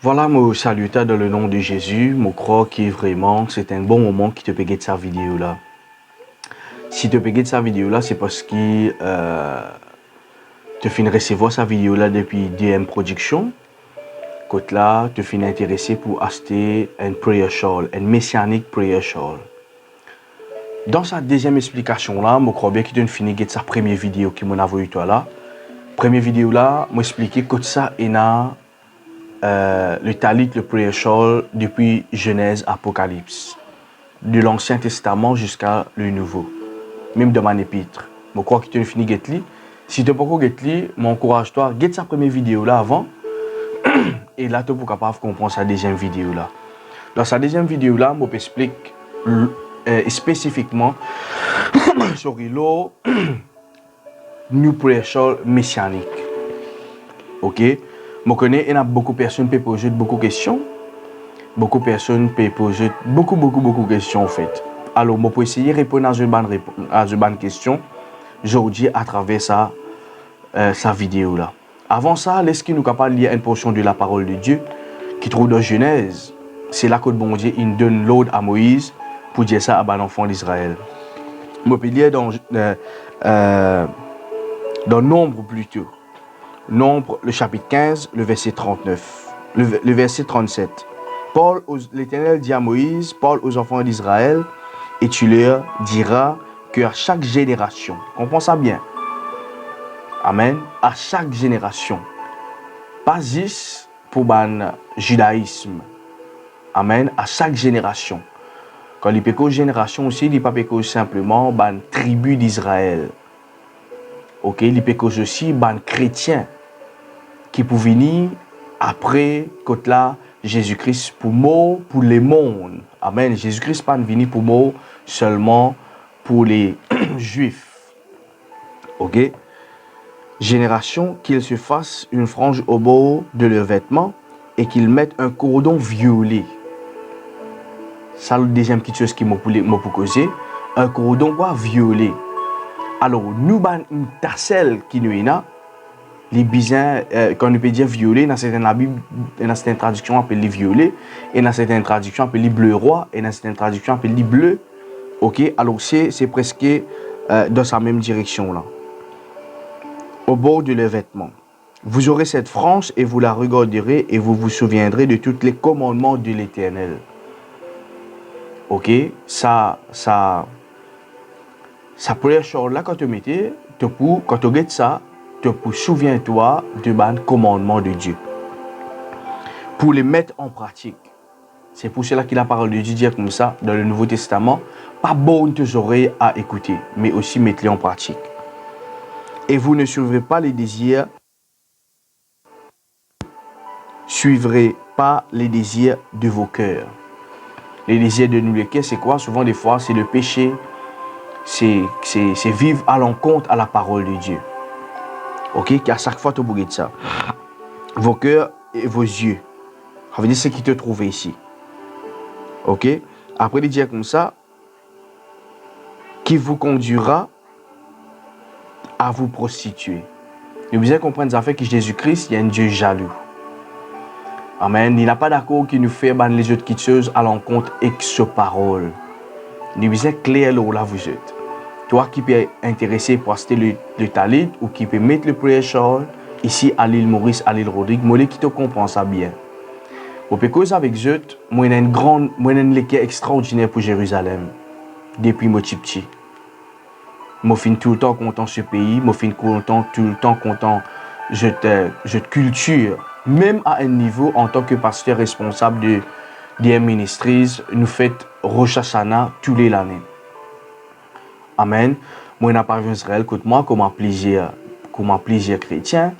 Voilà, moi salue dans le nom de Jésus. Je crois que vraiment c'est un bon moment qui te peut de sa vidéo là. Si tu peux de sa vidéo là, c'est parce que tu finis de recevoir sa vidéo là depuis DM Production. Côté là, tu finis intéressé pour acheter un prayer shawl, un messianic prayer shawl. Dans sa deuxième explication là, je crois bien que tu finis de sa première vidéo qui m'a envoyé toi là. Première vidéo là, m'expliquer que ça est le talit, le prayer shawl depuis Genèse, Apocalypse, de l'Ancien Testament jusqu'à le Nouveau, même de mon épître. Je crois que tu as fini de lire. Si tu n'as pas encore lire, m'encourage-toi, guette sa première vidéo là avant, et là tu es capable de comprendre sa deuxième vidéo là. Dans sa deuxième vidéo là, je m'explique spécifiquement sur le New Prayer Shawl messianique. Ok? Je connais, il y a beaucoup de personnes qui posent beaucoup de questions. Beaucoup de personnes peuvent poser beaucoup de questions en fait. Alors, je peux essayer de répondre à une bonne question aujourd'hui à travers sa vidéo là. Avant ça, laisse nous capable de lire une portion de la parole de Dieu qui trouve dans Genèse. C'est là que bon Dieu il donne l'ordre à Moïse pour dire ça à l'enfant d'Israël. Je peux lire dans Nombre plutôt. Nombre, le chapitre 15, le verset 39, le verset 37. L'Éternel dit à Moïse, parle aux enfants d'Israël, et tu leur diras qu'à chaque génération, comprends ça bien, amen, à chaque génération, pas juste pour le judaïsme, amen, à chaque génération. Quand il parle de génération aussi, il ne parle pas simplement de la tribu d'Israël. Ok, il parle aussi de chrétiens qui peuvent venir après côté là Jésus-Christ pour les mondes. Amen. Jésus-Christ pas venu pour mort seulement pour les juifs. Ok. Génération qu'ils se fassent une frange au bord de leurs vêtements et qu'ils mettent un cordon violet. Ça le deuxième petite chose qui m'a causer. Un cordon violet. Alors nous une tasselle qui nous est là. Les bisins, quand on peut dire violet, dans certaines traductions, on appelle les violets, et dans certaines traductions, on appelle les bleu roi, et dans certaines traductions, on appelle les bleus. Ok, alors c'est presque dans sa même direction là. Au bord de leurs vêtements. Vous aurez cette frange et vous la regarderez et vous vous souviendrez de tous les commandements de l'Éternel. Ok, ça première chose là, quand tu mettais, quand tu regardes ça, souviens-toi du commandement de Dieu. Pour les mettre en pratique. C'est pour cela que la parole de Dieu dit comme ça dans le Nouveau Testament. Pas bon tes oreilles à écouter, mais aussi mettez-les en pratique. Et vous ne suivrez pas les désirs. Suivrez pas les désirs de vos cœurs. Les désirs de nos cœurs, c'est quoi? Souvent des fois, c'est le péché. C'est vivre à l'encontre à la parole de Dieu. Ok, qu'à chaque fois tu bouges de ça. Vos cœurs et vos yeux. Ça veut dire ce qui te trouve ici. Ok, après il dit comme ça, qui vous conduira à vous prostituer. Vous devez comprendre ça fait que Jésus-Christ, il y a un Dieu jaloux. Amen. Il n'a pas d'accord qui nous fait les autres choses à l'encontre et sa parole. Nous devons être clair là vous êtes. Toi qui peux intéresser pour acheter le talit ou qui peut mettre le prayer shawl ici à l'île Maurice, à l'île Rodrigue, moi qui te comprend ça bien. Au cause avec eux, moi j'ai une lecture extraordinaire pour Jérusalem depuis mon petit. Moi fin tout le temps content ce pays, moi fin tout le temps content je culture, même à un niveau en tant que pasteur responsable des ministries, nous faites Rosh Hashanah tous les années. Amen. Moi, je n'ai pas vu Israël contre moi, comme plusieurs chrétiens.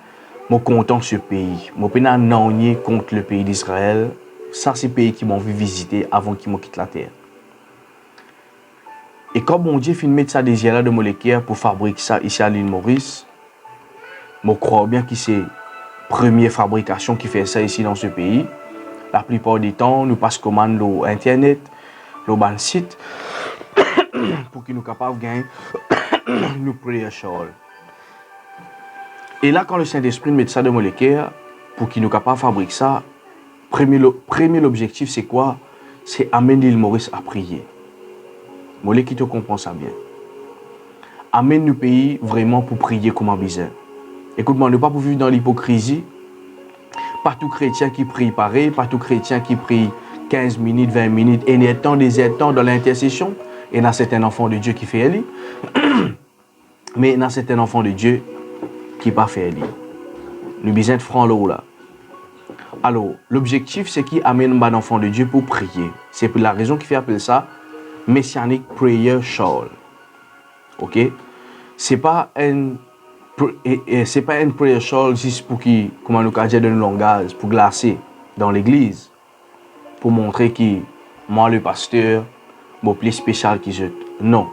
Je suis content de ce pays. Je suis pas contre le pays d'Israël. Ça, c'est le pays qui m'a envie de visiter avant qu'il me quitte la terre. Et comme mon Dieu fait mettre ça des là de moléculaires pour fabriquer ça ici à l'île Maurice, je crois bien que c'est la première fabrication qui fait ça ici dans ce pays. La plupart du temps, nous passons commande sur Internet, sur le site, pour qu'ils nous capables de gagner nous prayer shawl. Et là, quand le Saint-Esprit met ça de moléculaires, pour qu'il nous capable de fabriquer ça, Premier objectif, c'est quoi? C'est amener l'île Maurice à prier. Moi, qui te comprend ça bien. Amène le pays vraiment pour prier comme un bizarre. Écoute-moi, ne pas pour vivre dans l'hypocrisie. Pas tout chrétien qui prie pareil, pas tout chrétien qui prie 15 minutes, 20 minutes, et il y a tant des temps dans l'intercession. Et il y a certains enfants de Dieu qui fait elle. Mais il y a certains enfants de Dieu qui pas fait elle. Nous besoin de franc l'eau là. Alors, l'objectif, c'est qu'il amène un enfant de Dieu pour prier. C'est pour la raison qu'il fait appeler ça Messianic Prayer Shawl. Ok? C'est pas un prayer shawl juste pour qui, comment nous dire de langage, pour glacer dans l'église, pour montrer que moi le pasteur, mon plus spécial qui je. Non.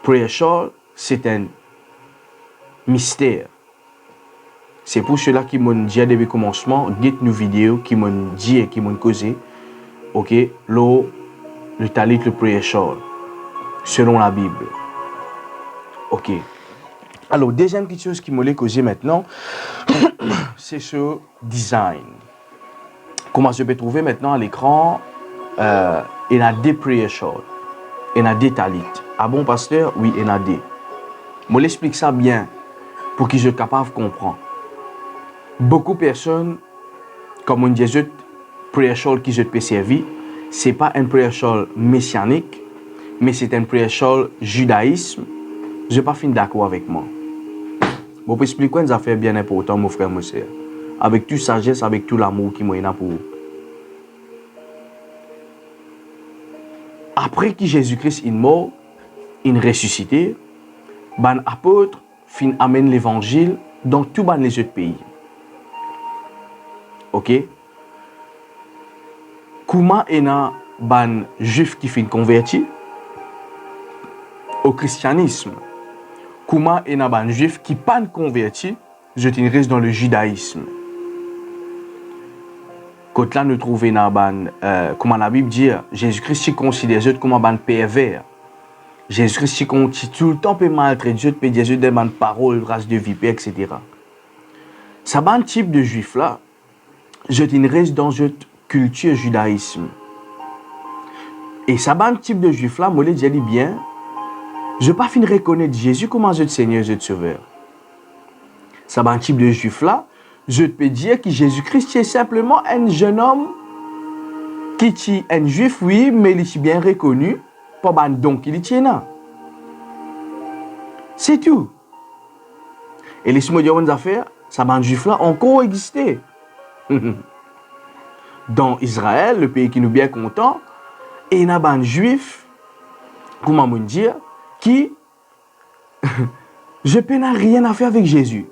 Prayer shawl, c'est un mystère. C'est pour cela qui m'ont dit depuis le commencement, dites nos vidéos qui m'ont dit et qui m'ont causé, ok, le talit, le prayer shawl, selon la Bible. Ok. Alors, deuxième petite chose qui m'a causé maintenant, c'est ce design. Comment je peux trouver maintenant à l'écran, il y a des prayer shawls, il y a des talit. Ah bon, pasteur? Oui, il y a des. Je l'explique ça bien pour qu'ils soient capables de comprendre. Beaucoup de personnes, comme on dit, prayer shawl qui je peux servir, ce n'est pas un prayer shawl messianique, mais c'est un prayer shawl judaïsme. Je ne suis pas fin d'accord avec moi. Je peux expliquer une affaire bien importante, mon frère, mon soeur. Avec toute sagesse, avec tout l'amour qui m'a pour vous. Après que Jésus-Christ est mort, il est ressuscité, les apôtres amènent l'évangile dans tous les autres pays. Ok? Comment est-ce que les juifs qui sont convertis au christianisme? Comment est-ce que les juifs qui ne sont pas convertis, je restent dans le judaïsme? Quand là, nous trouvons comment la Bible dit, Jésus-Christ considère les autres comme un pervers. Jésus-Christ continue tout le temps peut maltraiter Dieu, peut dire des paroles, race de vipère, etc. Ça un type de juif là, je reste dans cette culture judaïsme. Et ça un type de juif là, moi je dis bien, je ne pas fin reconnaître Jésus comme un Seigneur, un Sauveur. Ça un type de juif là, je peux dire que Jésus-Christ est simplement un jeune homme qui est un juif, oui, mais il est bien reconnu pour un don qu'il tient là. C'est tout. Et laissez-moi dire une affaire, ça un juif là encore existé. Dans Israël, le pays qui nous est bien content, et il y a un juif, comment on dire, qui je n'ai rien à faire avec Jésus.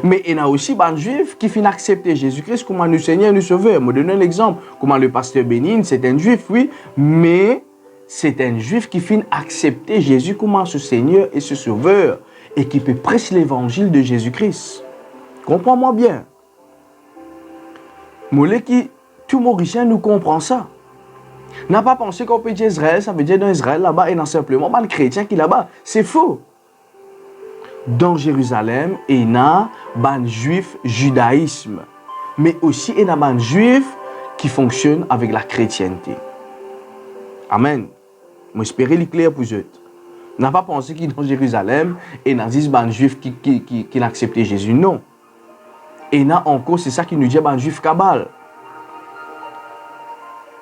Mais il y a aussi des juifs qui finissent accepter Jésus-Christ comme un Seigneur et un Sauveur. Je vais donner un exemple. Comment le pasteur Bénin, c'est un juif, oui, mais c'est un juif qui finit accepter Jésus comme ce Seigneur et ce Sauveur et qui peut prêcher l'évangile de Jésus-Christ. Comprends-moi bien. Tout Mauricien nous comprend ça. N'a pas pensé qu'on peut dire Israël, ça veut dire dans Israël là-bas et non simplement pas le chrétien qui est là-bas. C'est faux. Dans Jérusalem, il y a un juif judaïsme, mais aussi il y a un juif qui fonctionne avec la chrétienté. Amen. J'espère qu'il est clair pour vous. N'a pas pensé qu'il dans Jérusalem et il y a un juif qui n'a accepté Jésus. Non. Et il y a encore, c'est ça qui nous dit un juif cabal.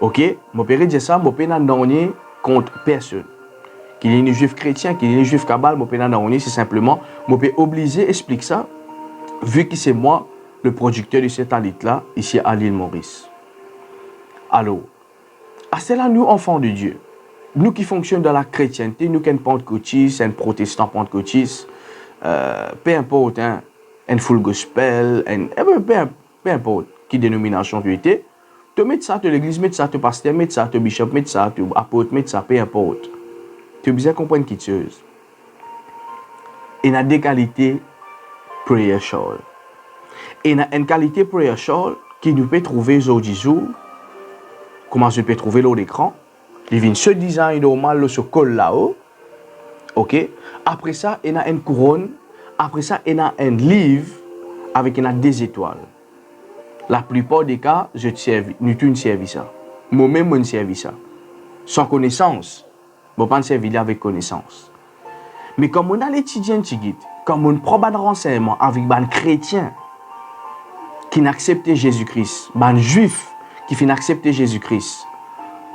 Ok? Mon père dit ça, mon père n'a donné contre personne. Qu'il y ait un juif chrétien, qu'il y ait un juif cabal, mon père n'a donné, c'est simplement, mon père obligé explique ça, vu que c'est moi le producteur de cette alite-là, ici à l'île Maurice. Alors, c'est là nous, enfants de Dieu, nous qui fonctionnons dans la chrétienté, nous qui sommes pentecôtistes, un protestant pentecôtiste, peu importe, hein, un full gospel, peu importe qui dénomination tu étais, tu mets ça à l'église, mets ça à pasteur, mets ça à bishop, mets ça à apôtre, mets ça, peu importe. Tu as besoin de comprendre quelque chose. Il y a des qualités prayer shawl. Il y a une qualité prayer shawl qui nous peut trouver aujourd'hui. Comment je peux trouver l'écran? Il vient ce design normal, ce col là-haut. Ok? Après ça, il y a une couronne. Après ça, il y a un livre avec des étoiles. La plupart des cas, je te servis, nous tous servis ça. Moi-même, je servis ça. Sans connaissance, je ne pas servir avec connaissance. Mais comme on a l'étudiant qui guide, comme on prend des renseignements avec des chrétiens qui n'acceptent Jésus-Christ, des juifs qui finissent accepter Jésus-Christ,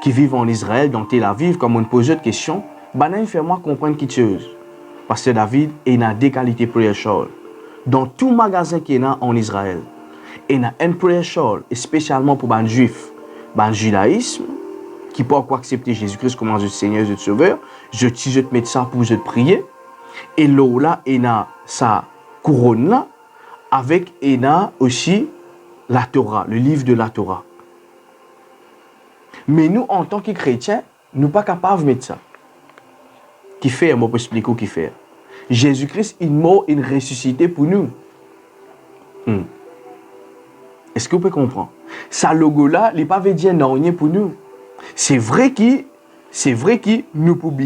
qui vivent en Israël, dans Tel Aviv, comme on pose d'autres questions, il fait moi comprendre quelque chose. Parce que David, il a des qualités prayer shawl. Dans tout magasin qu'il y a en Israël, il y a un prayer shawl, spécialement pour les juifs, le judaïsme, qui peut encore accepter Jésus-Christ comme un Seigneur et Sauveur. Je te mets ça pour te prier. Et là, il y a sa couronne là, avec il y a aussi la Torah, le livre de la Torah. Mais nous, en tant que chrétiens, nous ne sommes pas capables de mettre ça. Qui fait, moi, je peux expliquer qui fait. Jésus-Christ, il est mort, il est ressuscité pour nous. Est-ce que vous pouvez comprendre? Ça logo-là, il n'est pas dire non pour nous. C'est vrai que nous pouvons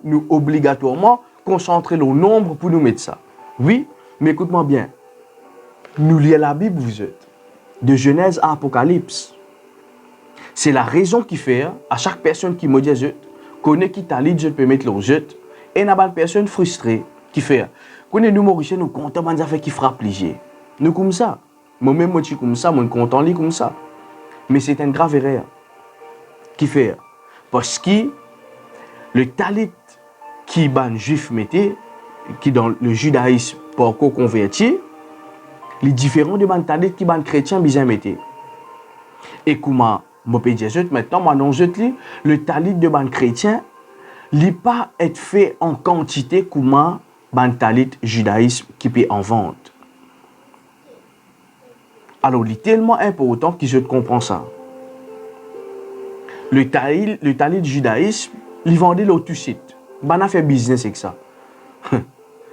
nous obligatoirement concentrer le nombre pour nous mettre ça. Oui, mais écoute-moi bien. Nous lisons la Bible, vous êtes. De Genèse à Apocalypse. C'est la raison qui fait, à chaque personne qui me dit, je connais qui t'a dit, je peux mettre le jeu. Et il y a une personne frustrée qui fait. Connais nous, Mauriciens, nous comptons des affaires qui frappent léger. Nous comme ça. Moi-même, moi, je suis comme ça, moi, je suis content, comme ça. Mais c'est une grave erreur. Qui fait? Parce que le talit qui ban juif mettait, qui dans le judaïsme pas encore converti, les différents de ban talit qui ban chrétien bizarre mettait. Et comment moi peux dire maintenant moi non le talit de ban chrétien n'est pas être fait en quantité comment ban talit judaïsme qui peut en vente. Alors il est tellement important que je comprends ça. Le talit judaïsme, il vendait l'autre site. Bana fait business avec ça.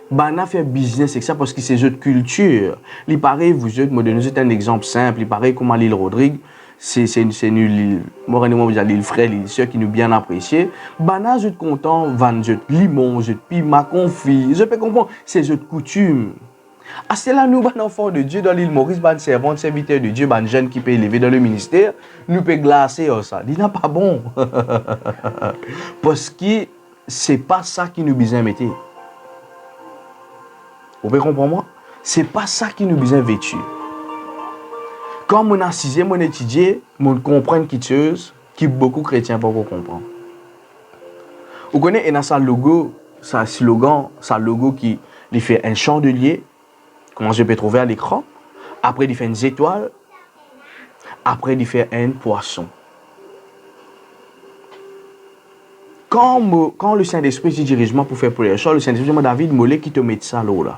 Bana fait business avec ça parce que c'est une culture. Il paraît, vous êtes, moi, donner un exemple simple. Il paraît comment l'île Rodrigue, c'est l'île, moi, l'île frère, l'île sœur qui nous bien apprécié. Bana, je suis content, vendre je limon, je piment, confit. Je peux comprendre, c'est une coutume. Ah, c'est là, nous, les enfants de Dieu, dans l'île Maurice, les servants, serviteurs de Dieu, les jeunes qui peuvent élever dans le ministère, nous pouvons glacer ça. Il n'est pas bon. Parce que ce n'est pas ça qui nous besoin de mettre. Vous pouvez comprendre moi? Ce n'est pas ça qui nous besoin de vêtir. Quand on a assisé, on a étudié, on comprend quelque chose que beaucoup de chrétiens ne peuvent pas comprendre. Vous connaissez, il y a sa logo, sa slogan, sa logo qui fait un chandelier. Comment je peux trouver à l'écran. Après, il fait une étoile. Après, il fait un poisson. Quand le Saint-Esprit dit dirigement pour faire prière, le Saint-Esprit dit David, Mollet qui te met ça là. Il ne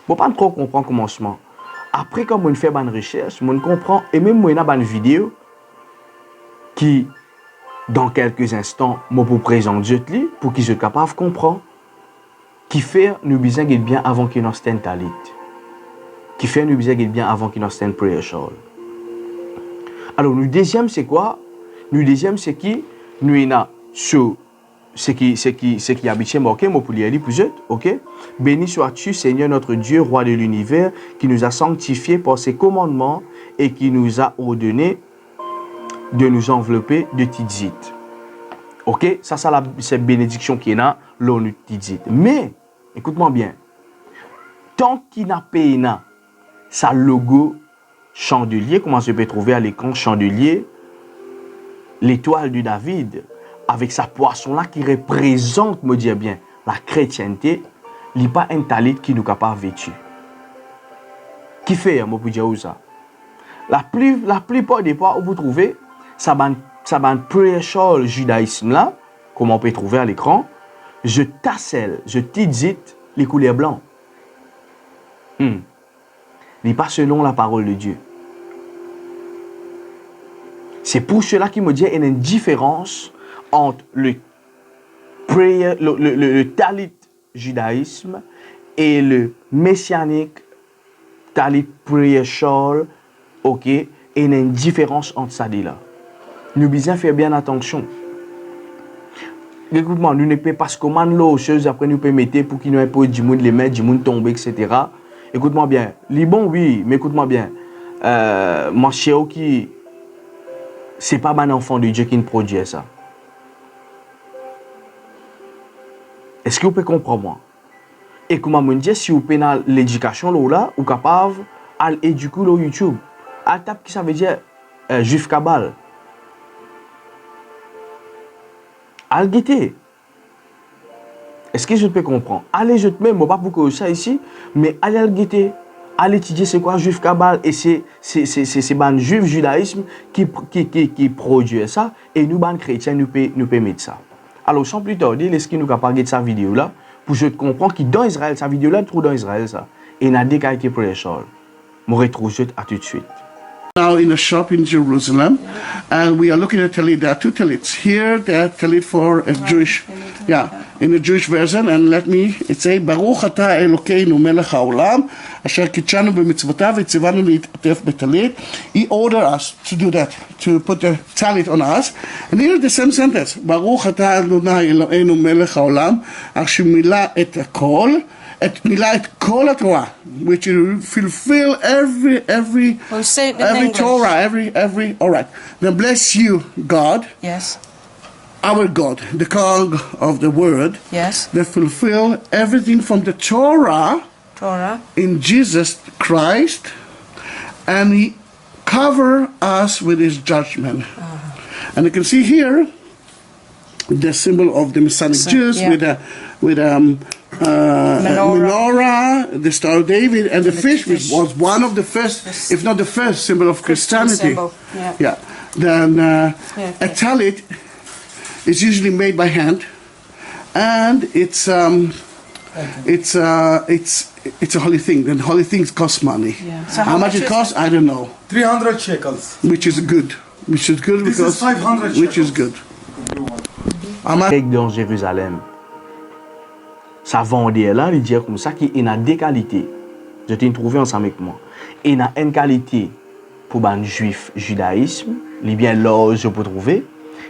faut pas trop comprendre le commencement. Après, quand on fait une recherche, on comprend. Et même moi, il y a une vidéo qui, dans quelques instants, je vous présente pour qu'ils soient capables de comprendre. Qui fait nous besoin de bien avant qu'il nous ait un talit. Qui fait nous besoin de bien avant qu'il nous ait un prayer shawl. Alors, le deuxième, c'est quoi? Le deuxième, c'est qui? Nous avons ce qui habite marqué, moi pour lire plus ok? Béni sois-tu, Seigneur notre Dieu, roi de l'univers, qui nous a sanctifiés par ses commandements et qui nous a ordonné de nous envelopper de tzitzit. Ok? Ça, c'est cette bénédiction qui est là, l'on tzitzit. Mais, écoute-moi bien, tant qu'il n'a pas sa logo chandelier, comment je peux trouver à l'écran chandelier, l'étoile de David, avec sa poisson-là qui représente, me dire bien, la chrétienté, il n'y a pas un talit qui nous capable de vêtir. Qui fait, moi, pour dire ça? La plupart des fois, vous trouvez, ça va prayer shawl judaïsme là, comme on peut trouver à l'écran, je tasselle, je titzite les couleurs blancs. Il n'est pas selon la parole de Dieu. C'est pour cela qu'il me dit qu'il y a une différence entre le talit judaïsme et le messianique talit prayer shawl, ok, et il y a une différence entre ça et là. Nous devons faire bien attention. Écoute-moi, nous ne pouvons pas se commander l'eau chose après nous pouvons mettre pour qu'il n'y ait pas du monde les mettre, du monde tomber, etc. Écoute-moi bien. Les bons, oui, mais écoute-moi bien. mon cher qui c'est pas un enfant de Dieu qui ne produit ça. Est-ce que vous pouvez comprendre moi? Et comment me dire si vous pouvez dans l'éducation là, vous capable à éduquer sur YouTube. À tape qui ça veut dire juif cabal. À le guetter. Est-ce que je peux comprendre? Allez, je te mets, moi pas pour que ça ici, mais allez le guetter. Allez étudier c'est quoi juif cabal et c'est ban juif judaïsme qui produit ça et nous ban chrétiens nous peut mettre ça. Alors sans plus tarder, est-ce que nous capable de cette vidéo là pour je te comprends que dans Israël cette vidéo là trouve dans Israël ça et n'a décalé pour les choses. Je retrouve à tout de suite. Now in a shop in Jerusalem, and we are looking at Talit. There are two Talits here. There are Talit for a Jewish, in a Jewish version. And let me, it say, Baruch ata Elokeinu melech haolam, asher kitshanu b'mitzvotav v'tzivanu להתעטף בטלית. He ordered us to do that, to put the Talit on us. And here the same sentence, Baruch ata Adonai Eloheinu melech haolam, asher mila et hakol. את מילא את כל התורה, which you fulfill every We'll say it in English. Torah, all right. Then bless you, God, Yes. our God, the God of the Word, Yes. that fulfill everything from the Torah Torah. in Jesus Christ, and He cover us with His judgment. And you can see here the symbol of the Messianic Jews yeah. with menorah, the Star of David, and the fish, which was one of the first, if not the first, symbol of Christianity. Symbol. Yeah. Then a okay. talit is usually made by hand, and it's a holy thing. Then holy things cost money. Yeah. So how much it costs, I don't know. 300 shekels. Which is good. Which is good This because is 500 which is shekels. good. How much? Dans Jérusalem. Ça vendait là, il dit comme ça qu'il y a deux qualités. Je t'ai trouvé ensemble avec moi. Il y a une qualité pour les juifs judaïsme, les bien là je peux trouver.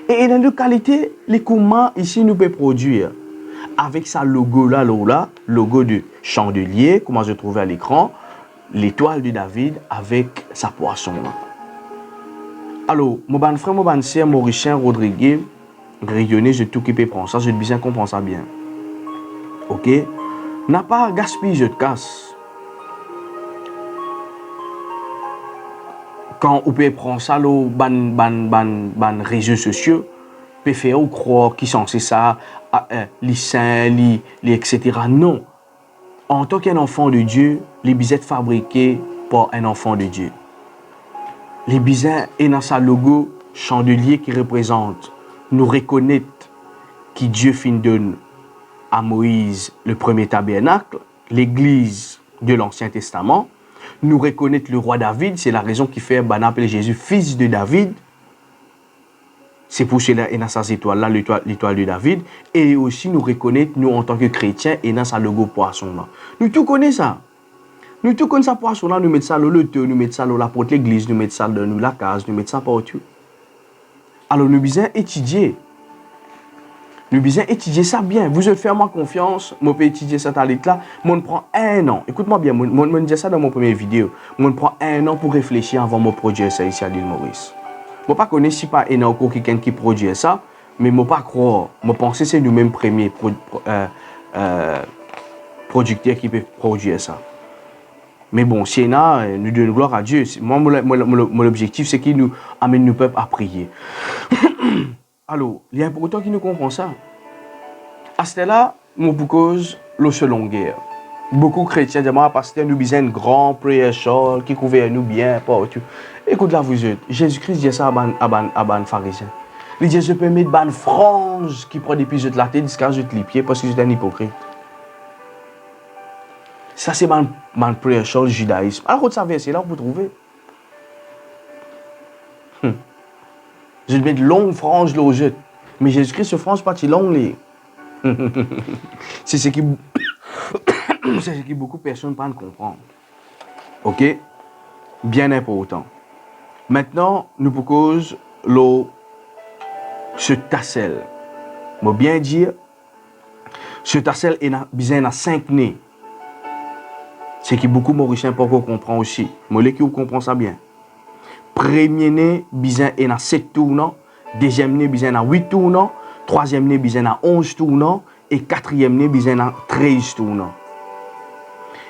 Et il y a une qualité, les comment ici nous peut produire. Avec sa logo là, logo de chandelier, comment je trouvais à l'écran, l'étoile de David avec sa poisson là. Alors, mon bon frère, mon bon sœur, Mauricien Rodriguez, rayonné, je tout qui peut prendre ça, je bien comprendre ça bien. Ok? N'a pas gaspillé, je te casse. Quand on peut prendre ça, ban réseaux sociaux, peut faire ou croire qu'ils sont c'est ça, les saints, les etc. Non. En tant qu'un enfant de Dieu, les bisettes fabriqués par un enfant de Dieu. Les bisettes est dans sa logo chandelier qui représente, nous reconnaître que Dieu fin donne à Moïse le premier tabernacle, l'église de l'Ancien Testament, nous reconnaître le roi David, c'est la raison qui fait qu'on appelle Jésus fils de David. C'est pour cela et dans sa étoile là, l'étoile de David, et aussi nous reconnaître nous en tant que chrétiens et dans sa logo poisson là. Nous tout connaissons ça. Nous tout connaissons ça poisson là, nous mettons ça dans le thé, nous mettons ça dans la porte l'église, nous mettons ça dans la case, nous mettons ça partout. Alors nous besoin étudier. Nous besoin étudier ça bien. Vous êtes faire-moi confiance, moi peux étudier cette là. Moi prend 1 an. Écoute-moi bien, moi dis ça dans mon première vidéo. Moi prend 1 an pour réfléchir avant de produire ça ici à l'île Maurice. Moi pas connais si pas un an quelqu'un qui produit ça, mais moi pas croire. Moi penser c'est nous-mêmes premiers producteurs qui peuvent produire ça. Mais bon, si nous donnons gloire à Dieu. Mon objectif c'est qu'il nous amène nos peuples à prier. Alors, il est important qu'il nous comprenne ça. À ce là, nous cause le selon guerre. Beaucoup de chrétiens disent, pasteur, nous besoin un grand prière shawl qui couvre nous bien, partout. Écoute là, vous êtes. Jésus-Christ dit ça à ban pharisien. Il dit, je peux mettre ban frange qui prend des pieds de la tête jusqu'à les pieds parce que c'est un hypocrite. Ça, c'est ban prière shawl judaïsme. Alors, ça verset là, vous trouvez. Je vais mettre longue frange là au jeu. Mais Jésus-Christ se frange pas si long les. C'est ce qui beaucoup de personnes ne peuvent comprendre. Ok? Bien important. Maintenant, nous proposons ce tassel. Je bien dire, ce tassel est besoin de 5 nez. C'est que beaucoup de Mauriciens ne peuvent comprendre aussi. Moi, qui comprend ça bien. Premier-né, bizin et na 7 tournants. Deuxième-né, bizin na 8 tournants. Troisième-né, bizin na 11 tournants. Et quatrième-né, bizin na 13 tournants.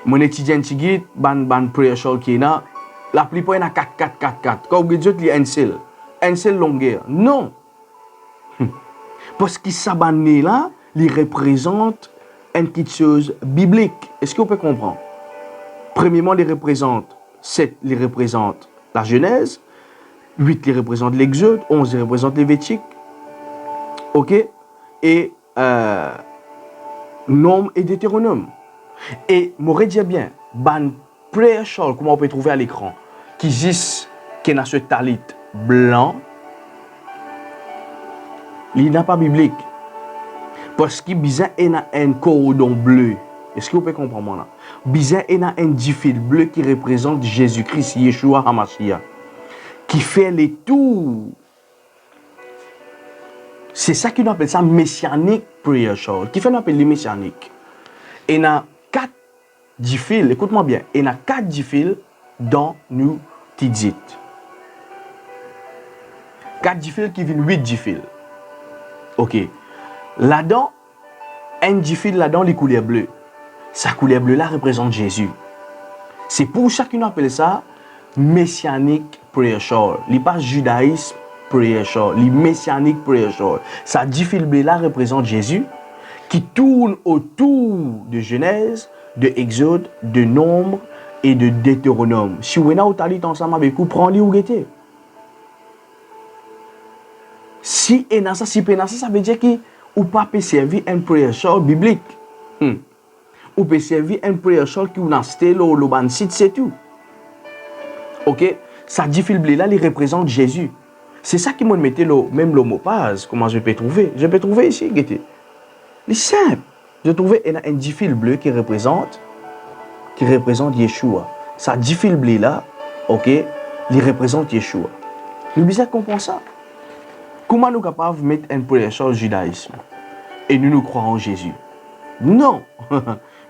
Mon étudiant tigit, ban prayer shawl qui est là, la plupart est na 4. Quand vous dites qu'il y a un seul longueur. Non. Parce que ça banné là, il représente une petite chose biblique. Est-ce que vous pouvez comprendre? Premièrement, il représente 7, il représente la Genèse, 8, il représente l'Exode, 11, il représente Lévitique, ok? Et Nombre et Deutéronome. Et m'aurait dit bien, ban prayer shawl, comment on peut trouver à l'écran, qui dit qu'il a ce talit blanc, il n'est pas biblique. Parce que bizarre il a un cordon bleu. Est-ce que vous pouvez comprendre là? Bizarre il a un fil bleu qui représente Jésus-Christ, Yeshua HaMashiach, qui fait les tours. C'est ça qu'on appelle ça messianique prayer shawl. Qui fait qu'on appelle les messianiques. Et il y a 4 fils, écoute-moi bien, il y a 4 fils dans nous Tidzit. 4 fils qui viennent 8 fils. Ok. Là-dedans, un fil là-dedans, les couleurs bleues. Sa couleur bleue là représente Jésus. C'est pour ça qu'on appelle ça messianique prayer shawl. Il n'est pas judaïsme prayer shawl, il est messianique prayer shawl. Sa 10 fils bleus là représente Jésus qui tourne autour de Genèse, de Exode, de Nombre et de Deutéronome. Si vous êtes ensemble avec vous, prenez-les où vous. Si ça, ça veut dire que vous ne pouvez pas servir un prayer shawl biblique. Vous pouvez servir un prayer shawl qui vous a cité le ban site, c'est tout. Ok? Ça dit fil blé là, il représente Jésus. C'est ça qui m'a mis même le mot paz. Comment je peux trouver? Je peux trouver ici, guettez. C'est simple. Je trouvais un fil bleu qui représente Yeshua. Ça 10 fil blé là, ok, il représente Yeshua. Nous bizarre comprendre ça. Comment nous sommes capables de mettre un prayer shawl judaïsme et nous croyons en Jésus? Non.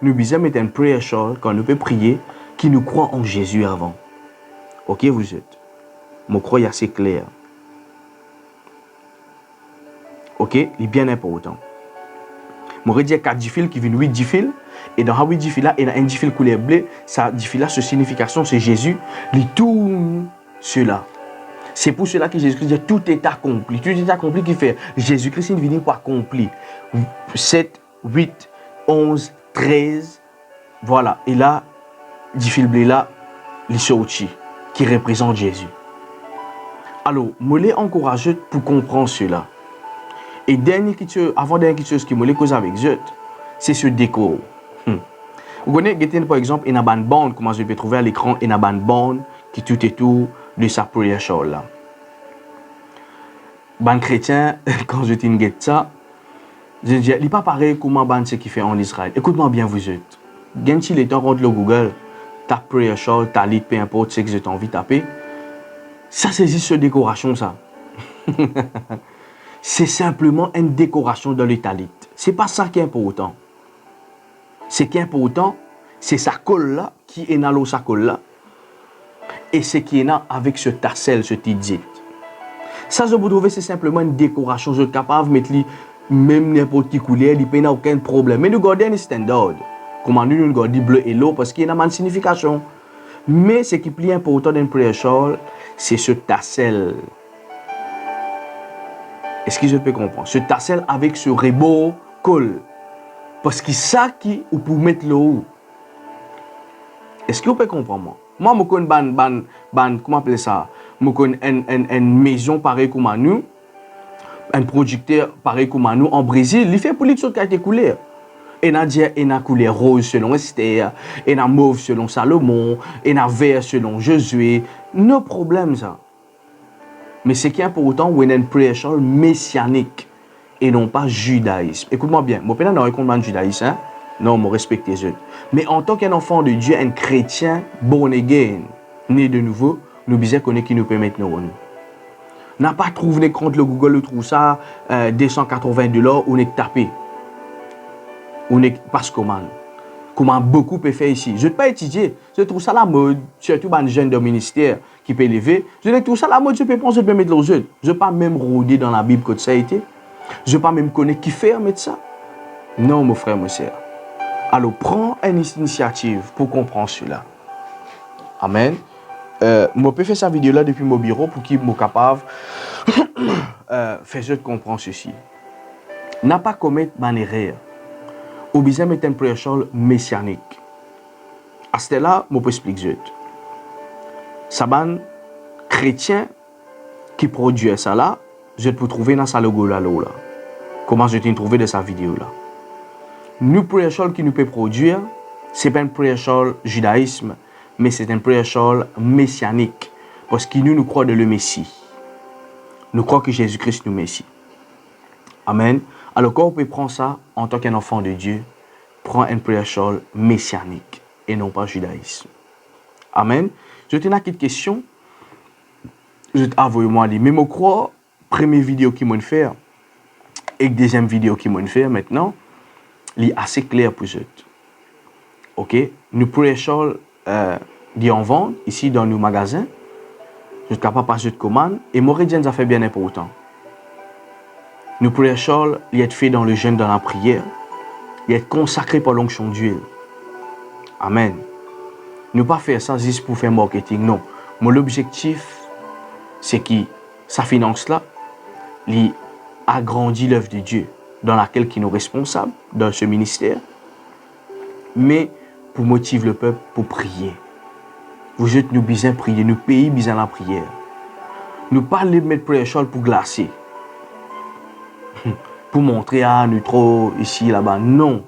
Nous bizarre mettre un prayer shawl quand nous pouvons prier qui nous croit en Jésus avant. Ok, vous êtes. Mon croix est assez clair. Ok, il est bien important. Je vais dire 4 fils qui viennent 8 fils. Et dans 8 fils là, il y a un fil couleur bleu. Ça 10 fils là, sa signification, c'est Jésus. Il tourne cela. C'est pour cela que Jésus-Christ dit tout est accompli. Tout est accompli qui fait Jésus-Christ ne vient pas accompli. 7, 8, 11, 13. Voilà. Et là, 10 fils bleus là, les sortis qui représentent Jésus. Alors, je l'ai encouragé pour comprendre cela. Et avant dernière chose qui m'a causé avec eux, c'est ce décor. Vous connaissez, par exemple, il y a une bande, comment je peux trouver à l'écran, il y a une bande qui tout est tout de sa prayer shawl là. Ban chrétien, quand je t'inquiète ça, je dis, il n'est pas pareil comment ban ce qui fait en Israël. Écoute-moi bien, vous êtes. Quand il est temps contre le Google, tape prayer shawl, talit, peu importe ce que j'ai envie de taper. Ça, c'est juste une décoration, ça. C'est simplement une décoration dans le talit. Ce n'est pas ça qui est important. Ce qui est important, c'est sa colle là, qui est dans sa colle là. Et ce qui est là avec ce tassel, ce tidzit. Ça, je vous trouve, c'est simplement une décoration. Je suis capable de mettre même n'importe qui couleur, il n'y a aucun problème. Mais nous gardons un standard. Comment nous gardons bleu et l'eau, parce qu'il y a une signification. Mais ce qui est plus important dans le prayer shawl, c'est ce tassel. Est-ce que je peux comprendre? Ce tassel avec ce rebord colle. Parce que ça qui ou pour mettre l'eau. Est-ce que vous pouvez comprendre? Moi, je connais comment appeler ça? Je connais une maison pareille comme nous, un producteur pareil comme nous en Brésil, il fait pour les choses qui ont été coulées. Il y a couleur rose selon Esther, il y a mauve selon Salomon, il y a vert selon Josué. No problème ça. Mais ce qui est important, c'est une prayer shawl messianique et non pas judaïsme. Écoute-moi bien, je ne peux pas reconnaître le judaïsme, hein? Non, je respecte les autres. Mais en tant qu'enfant de Dieu, un chrétien born again, né de nouveau, nous disons qu'on est qui nous permet de nous. N'a pas trouvé contre le Google, trouve ça, $280, on est tapé. On est pas commande. Comment beaucoup peuvent faire ici. Je ne vais pas étudier. Je trouve ça la mode, surtout les jeunes de ministère qui peuvent lever. Je trouve ça la mode, je peux penser, je peux mettre aux autres. Je ne vais pas même rôder dans la Bible que ça a été. Je ne vais pas même connaître qui fait mettre ça. Non, mon frère, mon soeur. Alors, prends une initiative pour comprendre cela. Amen. Je peux faire cette vidéo-là depuis mon bureau pour qu'il soit capable de faire comprendre ceci. N'a pas commettre une erreur. Ou bien mettre un prêcheur messianique. À ce là, je peux expliquer. Ça ban chrétien qui produit ça là, je peux trouver dans sa logo là. Comment je t'ai trouvé de sa vidéo là. Nous prêcheurs qui nous peut produire, c'est pas un prêcheur judaïsme, mais c'est un prêcheur messianique. Parce que nous croyons dans le Messie. Nous croyons que Jésus-Christ est le Messie. Amen. Alors quand on peut prendre ça en tant qu'enfant de Dieu, prends un prêcheur messianique et non pas judaïsme. Amen. Je te n'ai qu'une question. Je t'avoue-moi, mais je crois, première vidéo qu'ils m'ont fait et deuxième vidéo qu'ils m'ont fait maintenant, c'est assez clair pour eux. Ok? Nous prêchons en vente ici dans nos magasins. Je suis capable de passer de commande et Moridien ça fait bien important. Nous prêchons, il est fait dans le jeûne, dans la prière. Il est consacré par l'onction d'huile. Amen. Nous ne pas faire ça juste pour faire marketing, non. Mon objectif, c'est que sa finance-là, il agrandit l'œuvre de Dieu dans laquelle il est responsable, dans ce ministère, mais pour motiver le peuple pour prier. Vous êtes nous besoin de prier, nous pays besoin de la prière. Nous ne pas les mettre prêcheurs pour glacer, pour montrer à nous trop ici, là-bas. Non.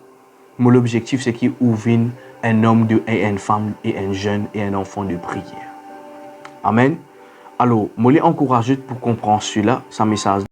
Mon objectif, c'est qu'il ouvre un homme, et une femme, et un jeune, et un enfant de prière. Amen. Alors, je les encourage pour comprendre cela, ce message.